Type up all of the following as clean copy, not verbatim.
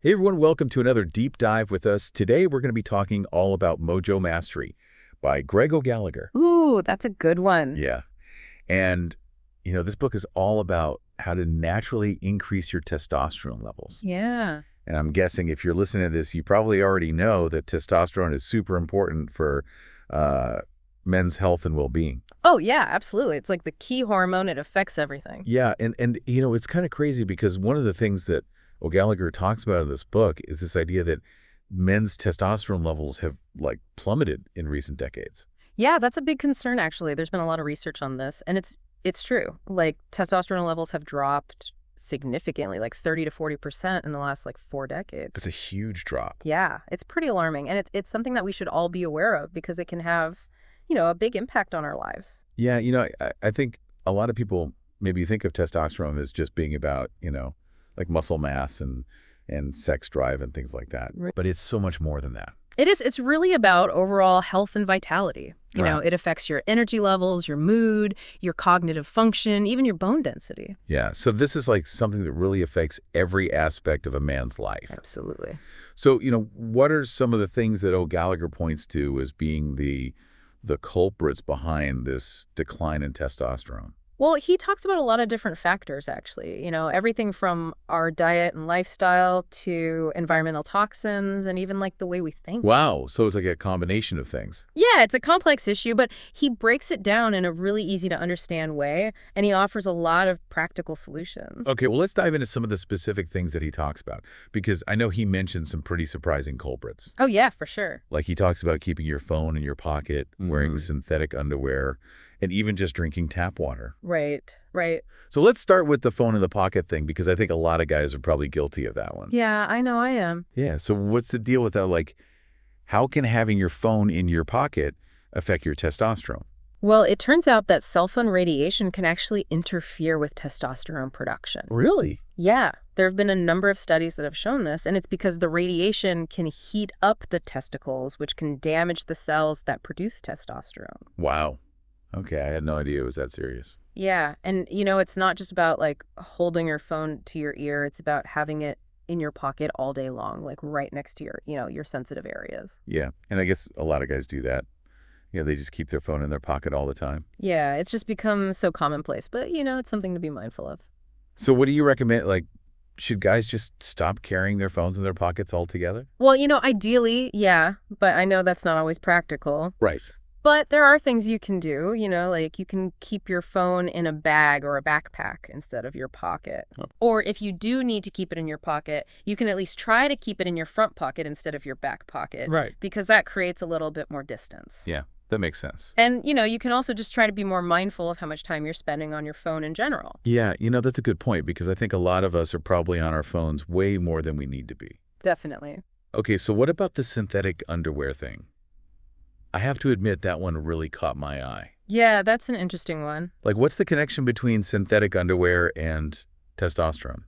Hey everyone, welcome to another deep dive with us. Today we're going to be talking all about Mojo Mastery by Greg O'Gallagher. Ooh, that's a good one. Yeah. And, this book is all about how to naturally increase your testosterone levels. Yeah. And I'm guessing if you're listening to this, you probably already know that testosterone is super important for men's health and well-being. Oh, yeah, absolutely. It's like the key hormone. It affects everything. Yeah, and it's kind of crazy because one of the things that O'Gallagher talks about in this book is this idea that men's testosterone levels have like plummeted in recent decades. Yeah, that's a big concern, actually. There's been a lot of research on this, and it's true. Like, testosterone levels have dropped significantly, like 30 to 40% in the last, 4 decades. It's a huge drop. Yeah, it's pretty alarming, and it's something that we should all be aware of because it can have, a big impact on our lives. Yeah, I think a lot of people maybe think of testosterone as just being about, like muscle mass and sex drive and things like that. Right. But it's so much more than that. It is. It's really about overall health and vitality. Right. It affects your energy levels, your mood, your cognitive function, even your bone density. Yeah, so this is like something that really affects every aspect of a man's life. Absolutely. So, what are some of the things that O'Gallagher points to as being the culprits behind this decline in testosterone? Well, he talks about a lot of different factors, actually. Everything from our diet and lifestyle to environmental toxins and even the way we think. Wow, so it's like a combination of things. Yeah, it's a complex issue, but he breaks it down in a really easy to understand way, and he offers a lot of practical solutions. Okay, well, let's dive into some of the specific things that he talks about, because I know he mentioned some pretty surprising culprits. Oh, yeah, for sure. Like he talks about keeping your phone in your pocket, wearing synthetic underwear, and even just drinking tap water. Right, right. So let's start with the phone in the pocket thing, because I think a lot of guys are probably guilty of that one. Yeah, I know I am. Yeah, so what's the deal with that? Like, how can having your phone in your pocket affect your testosterone? Well, it turns out that cell phone radiation can actually interfere with testosterone production. Really? Yeah, there have been a number of studies that have shown this, and it's because the radiation can heat up the testicles, which can damage the cells that produce testosterone. Wow. Okay, I had no idea it was that serious. Yeah, and it's not just about holding your phone to your ear, it's about having it in your pocket all day long, right next to your sensitive areas. Yeah, and I guess a lot of guys do that. They just keep their phone in their pocket all the time. Yeah, it's just become so commonplace, but it's something to be mindful of. So what do you recommend? Like, should guys just stop carrying their phones in their pockets altogether? Well, ideally, yeah, but I know that's not always practical. Right. But there are things you can do, like you can keep your phone in a bag or a backpack instead of your pocket. Oh. Or if you do need to keep it in your pocket, you can at least try to keep it in your front pocket instead of your back pocket. Right. Because that creates a little bit more distance. Yeah, that makes sense. And, you can also just try to be more mindful of how much time you're spending on your phone in general. Yeah, that's a good point, because I think a lot of us are probably on our phones way more than we need to be. Definitely. Okay, so what about the synthetic underwear thing? I have to admit that one really caught my eye. Yeah, that's an interesting one. Like, what's the connection between synthetic underwear and testosterone?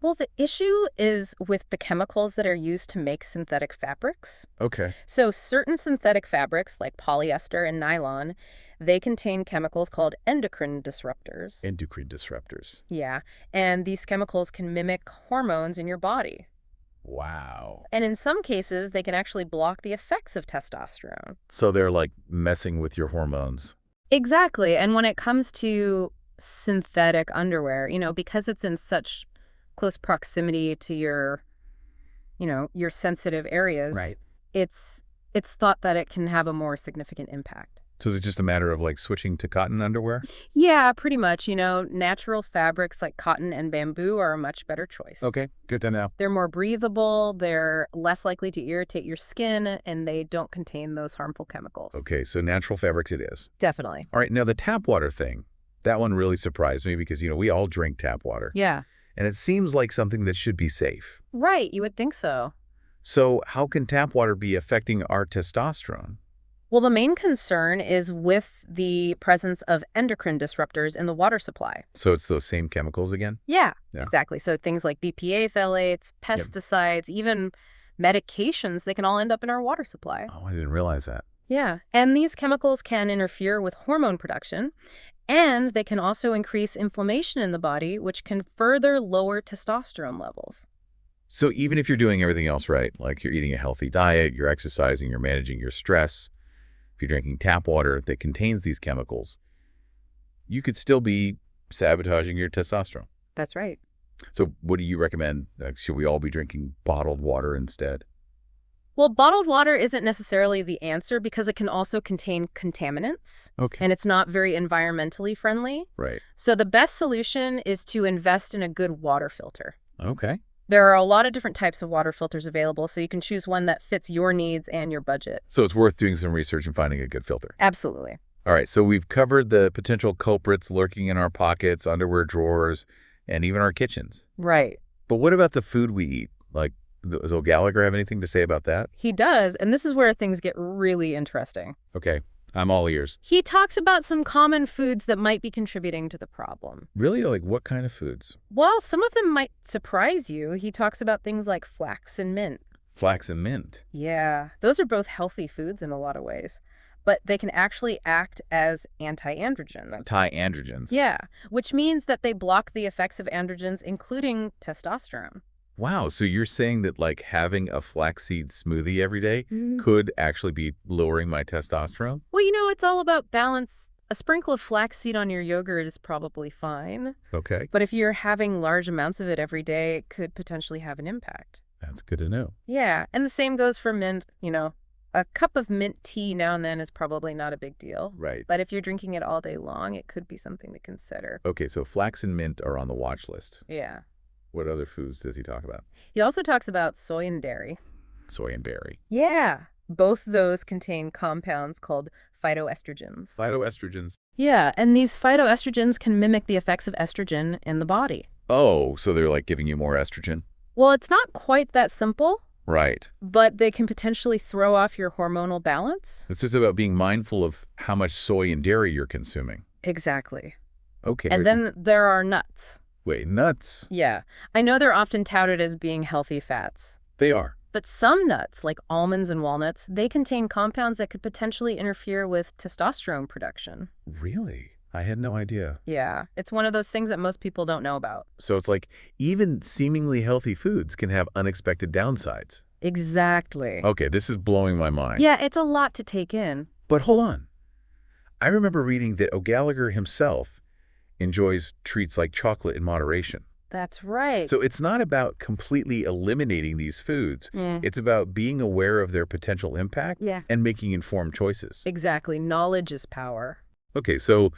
Well, the issue is with the chemicals that are used to make synthetic fabrics. Okay. So certain synthetic fabrics, like polyester and nylon, they contain chemicals called endocrine disruptors. Endocrine disruptors. Yeah, and these chemicals can mimic hormones in your body. Wow. And in some cases, they can actually block the effects of testosterone. So they're like messing with your hormones. Exactly. And when it comes to synthetic underwear, because it's in such close proximity to your sensitive areas, Right. it's thought that it can have a more significant impact. So is it just a matter of like switching to cotton underwear? Yeah, pretty much. Natural fabrics like cotton and bamboo are a much better choice. Okay, good to know. They're more breathable, they're less likely to irritate your skin, and they don't contain those harmful chemicals. Okay, so natural fabrics it is. Definitely. All right, now the tap water thing, that one really surprised me because, we all drink tap water. Yeah. And it seems like something that should be safe. Right, you would think so. So how can tap water be affecting our testosterone? Well, the main concern is with the presence of endocrine disruptors in the water supply. So it's those same chemicals again? Yeah, Yeah. exactly. So things like BPA phthalates, pesticides, even medications, they can all end up in our water supply. Oh, I didn't realize that. Yeah, and these chemicals can interfere with hormone production, and they can also increase inflammation in the body, which can further lower testosterone levels. So even if you're doing everything else right, like you're eating a healthy diet, you're exercising, you're managing your stress, if you're drinking tap water that contains these chemicals, you could still be sabotaging your testosterone. That's right. So what do you recommend? Should we all be drinking bottled water instead? Well, bottled water isn't necessarily the answer because it can also contain contaminants, Okay. and it's not very environmentally friendly. Right. So the best solution is to invest in a good water filter. Okay. There are a lot of different types of water filters available, so you can choose one that fits your needs and your budget. So it's worth doing some research and finding a good filter. Absolutely. All right. So we've covered the potential culprits lurking in our pockets, underwear drawers, and even our kitchens. Right. But what about the food we eat? Like, does O'Gallagher have anything to say about that? He does, and this is where things get really interesting. Okay. I'm all ears. He talks about some common foods that might be contributing to the problem. Really? Like what kind of foods? Well, some of them might surprise you. He talks about things like flax and mint. Flax and mint. Yeah, those are both healthy foods in a lot of ways, but they can actually act as anti-androgen. Anti-androgens. Yeah, which means that they block the effects of androgens, including testosterone. Wow. So you're saying that like having a flaxseed smoothie every day could actually be lowering my testosterone? Well, it's all about balance. A sprinkle of flaxseed on your yogurt is probably fine, Okay. but if you're having large amounts of it every day, it could potentially have an impact. That's good to know. Yeah, and the same goes for mint. A cup of mint tea now and then is probably not a big deal. Right. But if you're drinking it all day long, it could be something to consider. Okay. So flax and mint are on the watch list. Yeah. What other foods does he talk about? He also talks about soy and dairy. Soy and berry. Yeah. Both those contain compounds called phytoestrogens. Phytoestrogens. Yeah, and these phytoestrogens can mimic the effects of estrogen in the body. Oh, so they're like giving you more estrogen? Well, it's not quite that simple, Right. but they can potentially throw off your hormonal balance. It's just about being mindful of how much soy and dairy you're consuming. Exactly. Okay. And then there are nuts. Wait, nuts? Yeah, I know they're often touted as being healthy fats. They are. But some nuts, like almonds and walnuts, they contain compounds that could potentially interfere with testosterone production. Really? I had no idea. Yeah, it's one of those things that most people don't know about. So it's like even seemingly healthy foods can have unexpected downsides. Exactly. Okay, this is blowing my mind. Yeah, it's a lot to take in. But hold on. I remember reading that O'Gallagher himself enjoys treats like chocolate in moderation. That's right. So it's not about completely eliminating these foods. It's about being aware of their potential impact and making informed choices. Exactly. Knowledge is power. Okay, so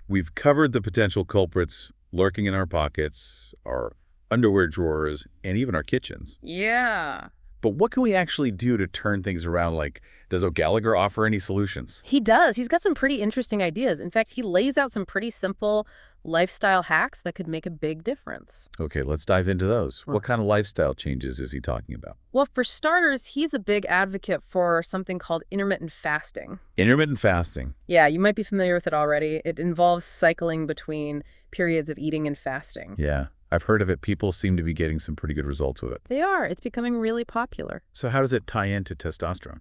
we've covered the potential culprits lurking in our pockets, our underwear drawers, and even our kitchens. Yeah. But what can we actually do to turn things around? Like, does O'Gallagher offer any solutions? He does. He's got some pretty interesting ideas. In fact, he lays out some pretty simple lifestyle hacks that could make a big difference. Okay, let's dive into those. What kind of lifestyle changes is he talking about? Well, for starters, he's a big advocate for something called intermittent fasting. Intermittent fasting. Yeah, you might be familiar with it already. It involves cycling between periods of eating and fasting. Yeah, I've heard of it. People seem to be getting some pretty good results with it. They are. It's becoming really popular. So how does it tie into testosterone?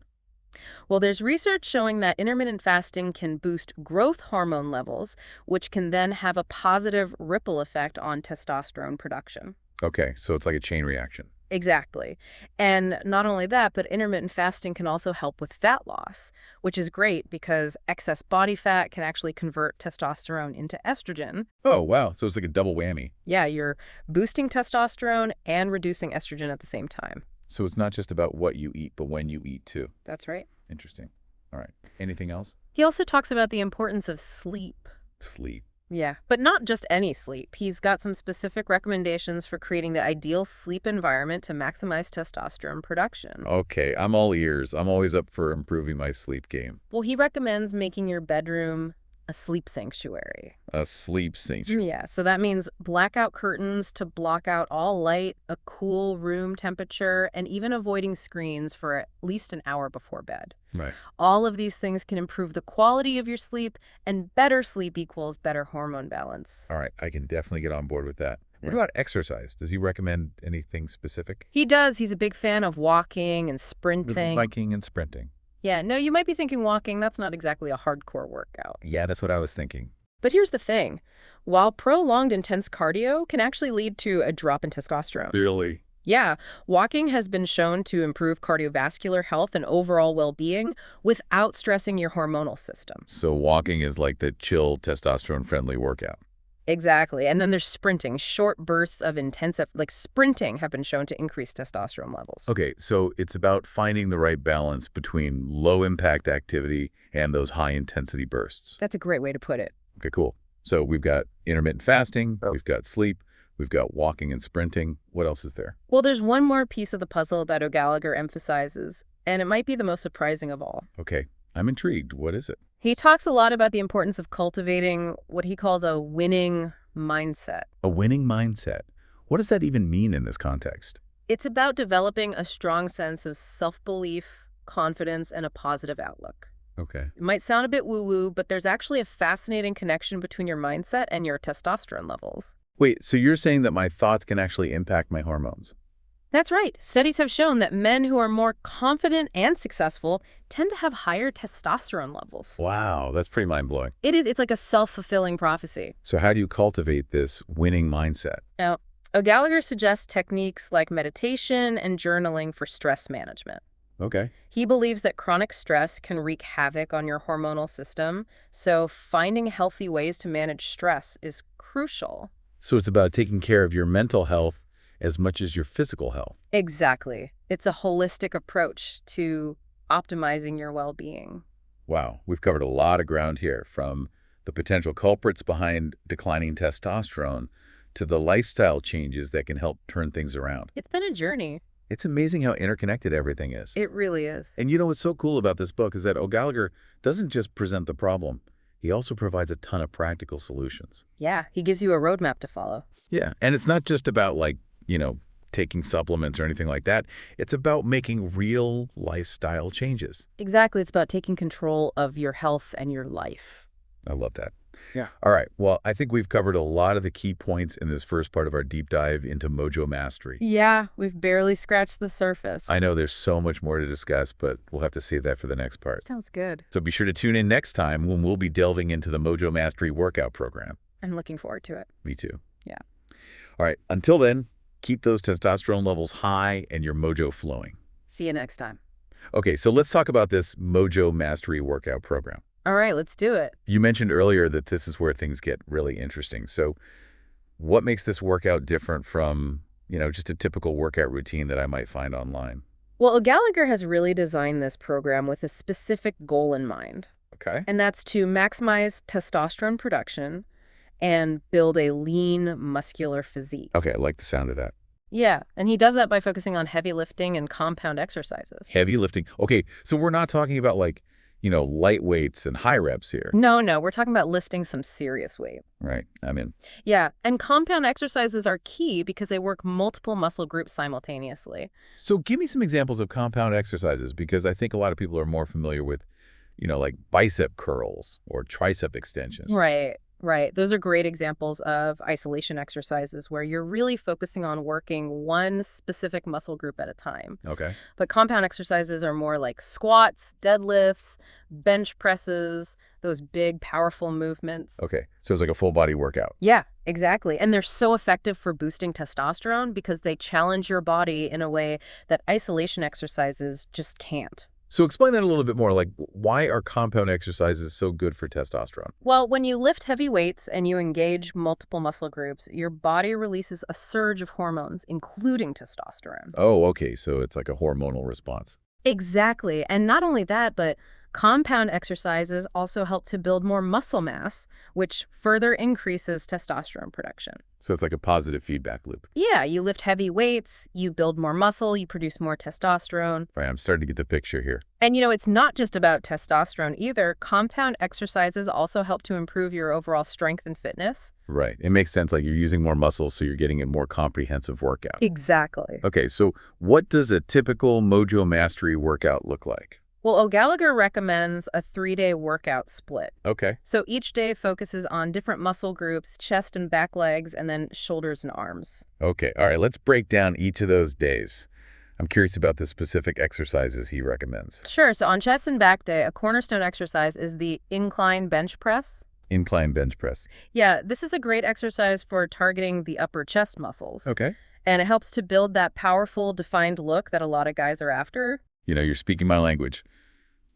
Well, there's research showing that intermittent fasting can boost growth hormone levels, which can then have a positive ripple effect on testosterone production. Okay, so it's like a chain reaction. Exactly. And not only that, but intermittent fasting can also help with fat loss, which is great because excess body fat can actually convert testosterone into estrogen. Oh, wow. So it's like a double whammy. Yeah, you're boosting testosterone and reducing estrogen at the same time. So it's not just about what you eat, but when you eat too. That's right. Interesting. All right. Anything else? He also talks about the importance of sleep. Sleep. Yeah, but not just any sleep. He's got some specific recommendations for creating the ideal sleep environment to maximize testosterone production. Okay, I'm all ears. I'm always up for improving my sleep game. Well, he recommends making your bedroom a sleep sanctuary. A sleep sanctuary. Yeah, so that means blackout curtains to block out all light, a cool room temperature, and even avoiding screens for at least an hour before bed. Right. All of these things can improve the quality of your sleep, and better sleep equals better hormone balance. All right, I can definitely get on board with that. Yeah. What about exercise? Does he recommend anything specific? He does. He's a big fan of walking and sprinting. Biking and sprinting. Yeah, no, you might be thinking walking. That's not exactly a hardcore workout. Yeah, that's what I was thinking. But here's the thing. While prolonged intense cardio can actually lead to a drop in testosterone. Really? Yeah, walking has been shown to improve cardiovascular health and overall well-being without stressing your hormonal system. So walking is like the chill, testosterone-friendly workout. Exactly. And then there's sprinting. Short bursts of intensive, like sprinting, have been shown to increase testosterone levels. Okay, so it's about finding the right balance between low-impact activity and those high-intensity bursts. That's a great way to put it. Okay, cool. So we've got intermittent fasting, we've got sleep, we've got walking and sprinting. What else is there? Well, there's one more piece of the puzzle that O'Gallagher emphasizes, and it might be the most surprising of all. Okay, I'm intrigued. What is it? He talks a lot about the importance of cultivating what he calls a winning mindset. A winning mindset. What does that even mean in this context? It's about developing a strong sense of self-belief, confidence, and a positive outlook. Okay. It might sound a bit woo-woo, but there's actually a fascinating connection between your mindset and your testosterone levels. Wait, so you're saying that my thoughts can actually impact my hormones? That's right. Studies have shown that men who are more confident and successful tend to have higher testosterone levels. Wow, that's pretty mind-blowing. It's like a self-fulfilling prophecy. So how do you cultivate this winning mindset? Now, O'Gallagher suggests techniques like meditation and journaling for stress management. Okay. He believes that chronic stress can wreak havoc on your hormonal system, so finding healthy ways to manage stress is crucial. So it's about taking care of your mental health as much as your physical health. Exactly. It's a holistic approach to optimizing your well-being. Wow, we've covered a lot of ground here, from the potential culprits behind declining testosterone to the lifestyle changes that can help turn things around. It's been a journey. It's amazing how interconnected everything is. It really is. And you know what's so cool about this book is that O'Gallagher doesn't just present the problem. He also provides a ton of practical solutions. Yeah, he gives you a roadmap to follow. Yeah, and it's not just about taking supplements or anything like that. It's about making real lifestyle changes. Exactly. It's about taking control of your health and your life. I love that. Yeah. All right. Well, I think we've covered a lot of the key points in this first part of our deep dive into Mojo Mastery. Yeah, we've barely scratched the surface. I know there's so much more to discuss, but we'll have to save that for the next part. Sounds good. So be sure to tune in next time when we'll be delving into the Mojo Mastery workout program. I'm looking forward to it. Me too. Yeah. All right. Until then, keep those testosterone levels high and your mojo flowing. See you next time. Okay, so let's talk about this Mojo Mastery workout program. All right, let's do it. You mentioned earlier that this is where things get really interesting. So what makes this workout different from, just a typical workout routine that I might find online? Well, O'Gallagher has really designed this program with a specific goal in mind. Okay. And that's to maximize testosterone production and build a lean, muscular physique. Okay, I like the sound of that. Yeah, and he does that by focusing on heavy lifting and compound exercises. Heavy lifting. Okay, so we're not talking about light weights and high reps here. No, we're talking about lifting some serious weight. Right, I'm in. Yeah, and compound exercises are key because they work multiple muscle groups simultaneously. So give me some examples of compound exercises, because I think a lot of people are more familiar with, like bicep curls or tricep extensions. Right. Those are great examples of isolation exercises where you're really focusing on working one specific muscle group at a time. Okay. But compound exercises are more like squats, deadlifts, bench presses, those big, powerful movements. Okay, so it's like a full body workout. Yeah, exactly. And they're so effective for boosting testosterone because they challenge your body in a way that isolation exercises just can't. So explain that a little bit more. Why are compound exercises so good for testosterone? Well, when you lift heavy weights and you engage multiple muscle groups, your body releases a surge of hormones, including testosterone. Oh, okay. So it's like a hormonal response. Exactly. And not only that, but compound exercises also help to build more muscle mass, which further increases testosterone production. So it's like a positive feedback loop. Yeah, you lift heavy weights, you build more muscle, you produce more testosterone. Right, I'm starting to get the picture here. And it's not just about testosterone either. Compound exercises also help to improve your overall strength and fitness. Right. It makes sense. Like you're using more muscles, so you're getting a more comprehensive workout. Exactly. Okay, so what does a typical Mojo Mastery workout look like? Well, O'Gallagher recommends a 3-day workout split. Okay. So each day focuses on different muscle groups, chest and back legs, and then shoulders and arms. Okay. All right. Let's break down each of those days. I'm curious about the specific exercises he recommends. Sure. So on chest and back day, a cornerstone exercise is the incline bench press. Incline bench press. Yeah, this is a great exercise for targeting the upper chest muscles. Okay. And it helps to build that powerful, defined look that a lot of guys are after. You're speaking my language.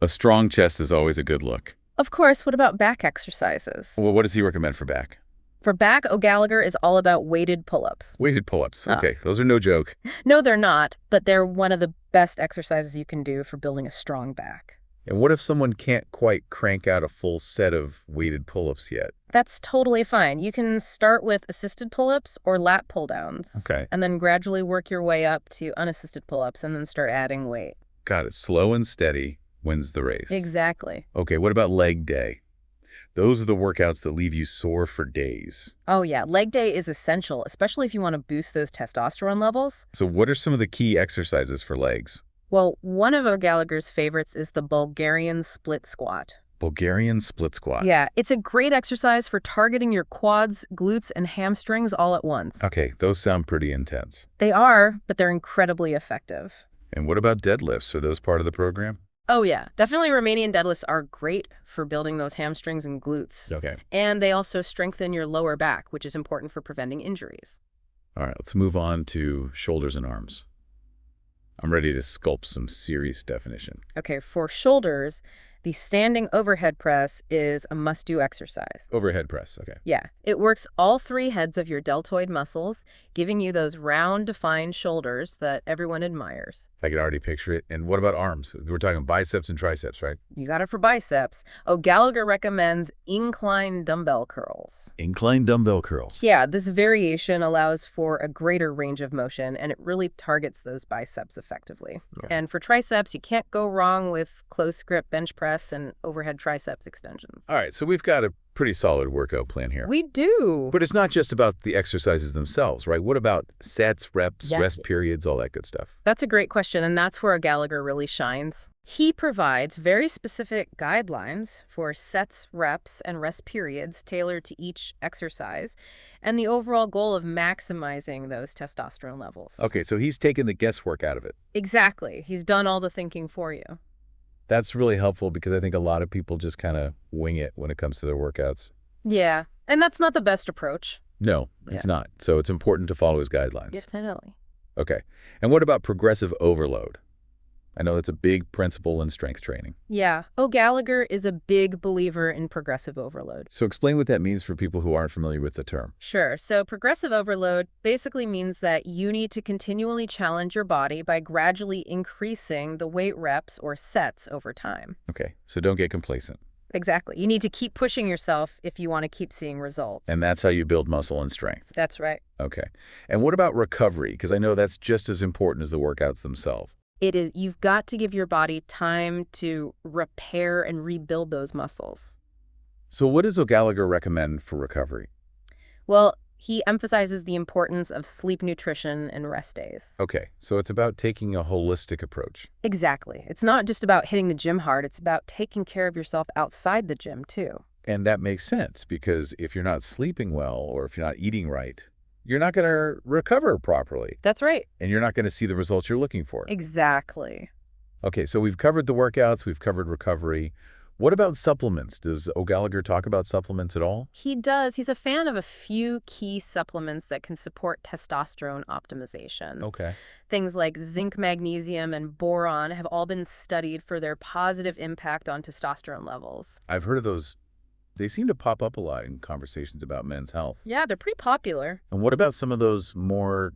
A strong chest is always a good look. Of course, what about back exercises? Well, what does he recommend for back? For back, O'Gallagher is all about weighted pull-ups. Weighted pull-ups. Okay, those are no joke. No, they're not, but they're one of the best exercises you can do for building a strong back. And what if someone can't quite crank out a full set of weighted pull-ups yet? That's totally fine. You can start with assisted pull-ups or lat pull-downs. Okay. And then gradually work your way up to unassisted pull-ups and then start adding weight. Got it. Slow and steady wins the race. Exactly. Okay, what about leg day? Those are the workouts that leave you sore for days. Oh yeah, leg day is essential, especially if you want to boost those testosterone levels. So what are some of the key exercises for legs? Well, one of O'Gallagher's favorites is the Bulgarian split squat. Bulgarian split squat. Yeah, it's a great exercise for targeting your quads, glutes, and hamstrings all at once. Okay, those sound pretty intense. They are, but they're incredibly effective. And what about deadlifts? Are those part of the program? Oh yeah, definitely Romanian deadlifts are great for building those hamstrings and glutes. Okay. And they also strengthen your lower back, which is important for preventing injuries. All right, let's move on to shoulders and arms. I'm ready to sculpt some serious definition. Okay, for shoulders, the standing overhead press is a must-do exercise. Overhead press, okay. Yeah, it works all three heads of your deltoid muscles, giving you those round, defined shoulders that everyone admires. I can already picture it. And what about arms? We're talking biceps and triceps, right? You got it for biceps. O'Gallagher recommends incline dumbbell curls. Incline dumbbell curls. Yeah, this variation allows for a greater range of motion, and it really targets those biceps effectively. Okay. And for triceps, you can't go wrong with close grip bench press and overhead triceps extensions. All right, so we've got a pretty solid workout plan here. We do. But it's not just about the exercises themselves, right? What about sets, reps, Yeah. rest periods, all that good stuff? That's a great question, and that's where O'Gallagher really shines. He provides very specific guidelines for sets, reps, and rest periods tailored to each exercise, and the overall goal of maximizing those testosterone levels. Okay, so he's taken the guesswork out of it. Exactly. He's done all the thinking for you. That's really helpful because I think a lot of people just kind of wing it when it comes to their workouts. Yeah, and that's not the best approach. No, it's not. So it's important to follow his guidelines. Definitely. Okay. And what about progressive overload? I know that's a big principle in strength training. Yeah, O'Gallagher is a big believer in progressive overload. So explain what that means for people who aren't familiar with the term. Sure. So progressive overload basically means that you need to continually challenge your body by gradually increasing the weight reps or sets over time. Okay, so don't get complacent. Exactly. You need to keep pushing yourself if you want to keep seeing results. And that's how you build muscle and strength. That's right. Okay. And what about recovery? Because I know that's just as important as the workouts themselves. It is. You've got to give your body time to repair and rebuild those muscles. So what does O'Gallagher recommend for recovery? Well, he emphasizes the importance of sleep, nutrition, and rest days. Okay, so it's about taking a holistic approach. Exactly. It's not just about hitting the gym hard. It's about taking care of yourself outside the gym, too. And that makes sense because if you're not sleeping well or if you're not eating right, you're not going to recover properly. That's right. And you're not going to see the results you're looking for. Exactly. Okay, so we've covered the workouts, we've covered recovery. What about supplements? Does O'Gallagher talk about supplements at all? He does. He's a fan of a few key supplements that can support testosterone optimization. Okay. Things like zinc, magnesium, and boron have all been studied for their positive impact on testosterone levels. I've heard of those. They seem to pop up a lot in conversations about men's health. Yeah, they're pretty popular. And what about some of those more,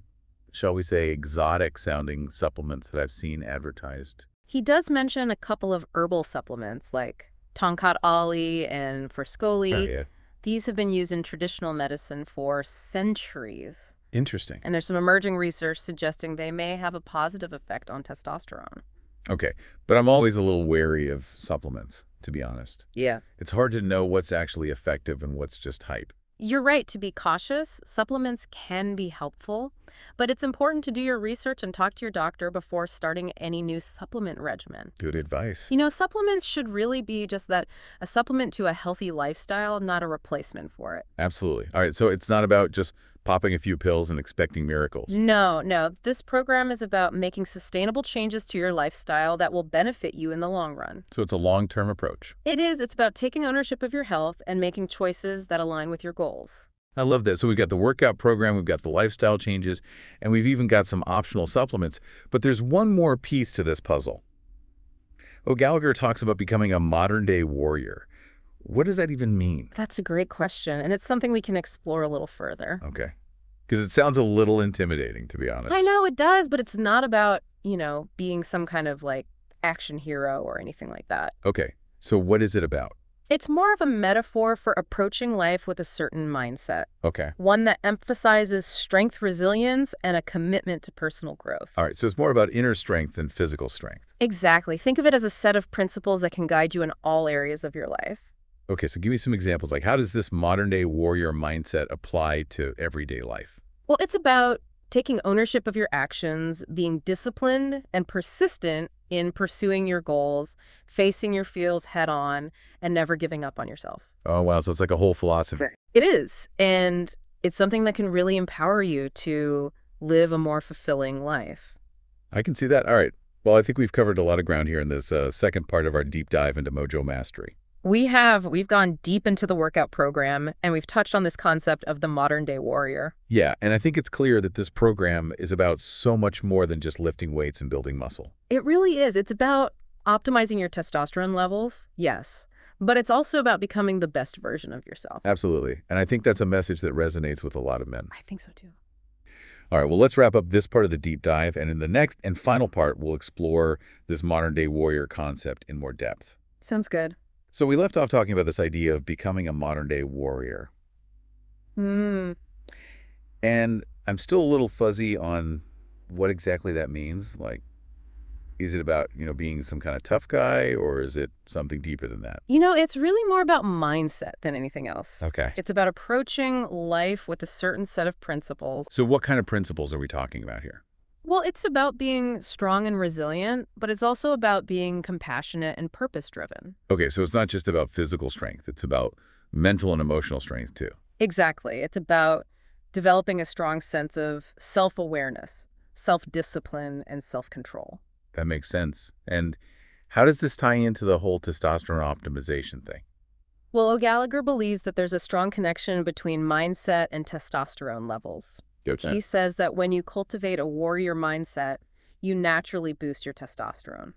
shall we say, exotic-sounding supplements that I've seen advertised? He does mention a couple of herbal supplements like Tongkat Ali and Forscoli. Oh, yeah. These have been used in traditional medicine for centuries. Interesting. And there's some emerging research suggesting they may have a positive effect on testosterone. Okay, but I'm always a little wary of supplements, to be honest. Yeah. It's hard to know what's actually effective and what's just hype. You're right to be cautious. Supplements can be helpful, but it's important to do your research and talk to your doctor before starting any new supplement regimen. Good advice. You know, supplements should really be just that, a supplement to a healthy lifestyle, not a replacement for it. Absolutely. All right, so it's not about just popping a few pills and expecting miracles. No. This program is about making sustainable changes to your lifestyle that will benefit you in the long run. So it's a long-term approach. It is. It's about taking ownership of your health and making choices that align with your goals. I love that. So we've got the workout program, we've got the lifestyle changes, and we've even got some optional supplements. But there's one more piece to this puzzle. O'Gallagher talks about becoming a modern-day warrior. What does that even mean? That's a great question, and it's something we can explore a little further. Okay. Because it sounds a little intimidating, to be honest. I know it does, but it's not about, being some kind of like action hero or anything like that. Okay. So what is it about? It's more of a metaphor for approaching life with a certain mindset. Okay. One that emphasizes strength, resilience, and a commitment to personal growth. All right. So it's more about inner strength than physical strength. Exactly. Think of it as a set of principles that can guide you in all areas of your life. Okay. So give me some examples. Like, how does this modern-day warrior mindset apply to everyday life? Well, it's about taking ownership of your actions, being disciplined and persistent in pursuing your goals, facing your fears head on, and never giving up on yourself. Oh, wow. So it's like a whole philosophy. It is. And it's something that can really empower you to live a more fulfilling life. I can see that. All right. Well, I think we've covered a lot of ground here in this second part of our deep dive into Mojo Mastery. We've gone deep into the workout program, and we've touched on this concept of the modern day warrior. Yeah, and I think it's clear that this program is about so much more than just lifting weights and building muscle. It really is. It's about optimizing your testosterone levels, yes, but it's also about becoming the best version of yourself. Absolutely. And I think that's a message that resonates with a lot of men. I think so too. All right, well, let's wrap up this part of the deep dive, and in the next and final part, we'll explore this modern day warrior concept in more depth. Sounds good. So we left off talking about this idea of becoming a modern-day warrior. And I'm still a little fuzzy on what exactly that means. Like, is it about, being some kind of tough guy, or is it something deeper than that? It's really more about mindset than anything else. Okay. It's about approaching life with a certain set of principles. So what kind of principles are we talking about here? Well, it's about being strong and resilient, but it's also about being compassionate and purpose-driven. Okay, so it's not just about physical strength. It's about mental and emotional strength, too. Exactly. It's about developing a strong sense of self-awareness, self-discipline, and self-control. That makes sense. And how does this tie into the whole testosterone optimization thing? Well, O'Gallagher believes that there's a strong connection between mindset and testosterone levels. Okay. He says that when you cultivate a warrior mindset, you naturally boost your testosterone.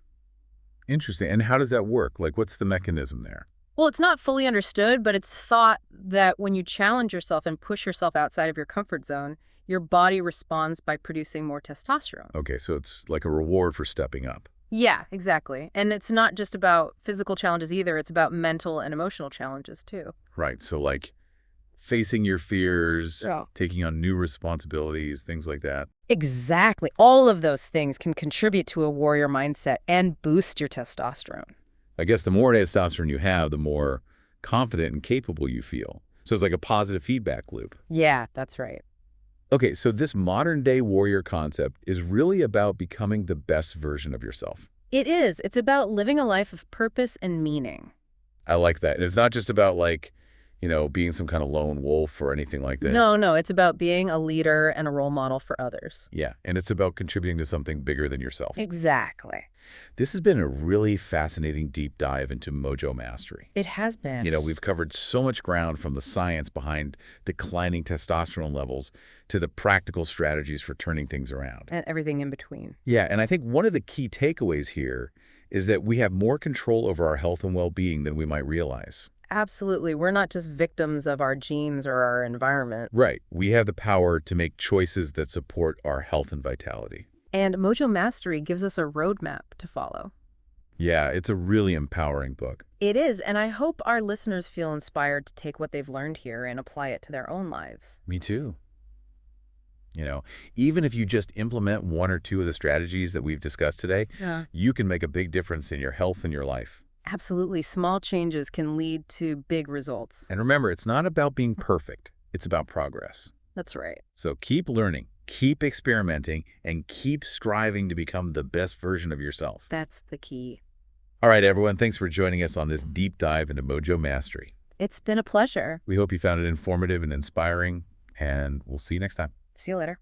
Interesting. And how does that work? Like, what's the mechanism there? Well, it's not fully understood, but it's thought that when you challenge yourself and push yourself outside of your comfort zone, your body responds by producing more testosterone. Okay, so it's like a reward for stepping up. Yeah, exactly. And it's not just about physical challenges either. It's about mental and emotional challenges, too. Right. So like facing your fears, Yeah. taking on new responsibilities, things like that. Exactly. All of those things can contribute to a warrior mindset and boost your testosterone. I guess the more testosterone you have, the more confident and capable you feel. So it's like a positive feedback loop. Yeah, that's right. Okay, so this modern day warrior concept is really about becoming the best version of yourself. It is. It's about living a life of purpose and meaning. I like that. And it's not just about like, being some kind of lone wolf or anything like that. No, it's about being a leader and a role model for others. Yeah, and it's about contributing to something bigger than yourself. Exactly. This has been a really fascinating deep dive into Mojo Mastery. It has been. We've covered so much ground from the science behind declining testosterone levels to the practical strategies for turning things around. And everything in between. Yeah, and I think one of the key takeaways here is that we have more control over our health and well-being than we might realize. Absolutely. We're not just victims of our genes or our environment. Right. We have the power to make choices that support our health and vitality. And Mojo Mastery gives us a roadmap to follow. Yeah, it's a really empowering book. It is, and I hope our listeners feel inspired to take what they've learned here and apply it to their own lives. Me too. Even if you just implement one or two of the strategies that we've discussed today, you can make a big difference in your health and your life. Absolutely. Small changes can lead to big results. And remember, it's not about being perfect. It's about progress. That's right. So keep learning, keep experimenting, and keep striving to become the best version of yourself. That's the key. All right, everyone. Thanks for joining us on this deep dive into Mojo Mastery. It's been a pleasure. We hope you found it informative and inspiring, and we'll see you next time. See you later.